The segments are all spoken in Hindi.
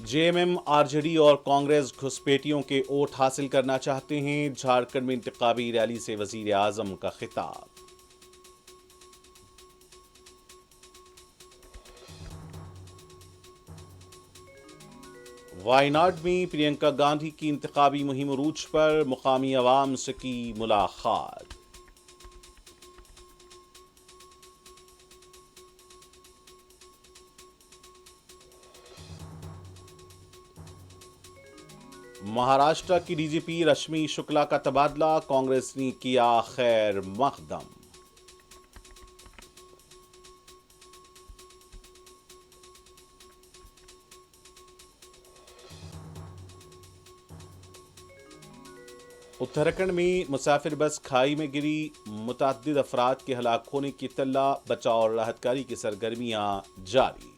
जेएमएम, आरजेडी और कांग्रेस घुसपैठियों के वोट हासिल करना चाहते हैं। झारखंड में इंतखाबी रैली से वजीर आजम का खिताब। वायनाड में प्रियंका गांधी की इंतखाबी मुहिम उरूज पर, मुकामी अवाम से की मुलाकात। महाराष्ट्र की डीजीपी रश्मि शुक्ला का तबादला, कांग्रेस ने किया खैर मकदम। उत्तराखंड में मुसाफिर बस खाई में गिरी, मुतअद्दिद अफराद के हलाक होने की इत्तला, बचाव और राहत कार्य की सरगर्मियां जारी।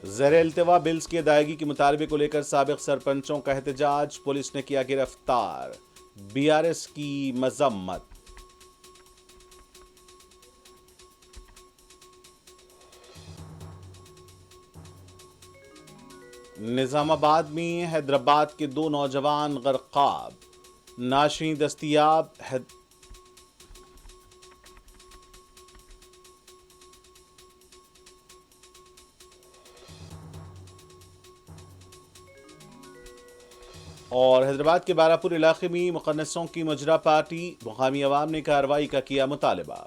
ज़ेर इल्तिवा बिल्स की अदायगी की मुतालबे को लेकर साबिक सरपंचों का एहतजाज, पुलिस ने किया गिरफ्तार। बीआरएस की मजम्मत। निजामाबाद में हैदराबाद के 2 नौजवान गरकाब, नाशी दस्तियाब। और हैदराबाद के बारापुर इलाके में मुकन्नसों की मुजरा पार्टी, मुकामी अवाम ने कार्रवाई का किया मुतालबा।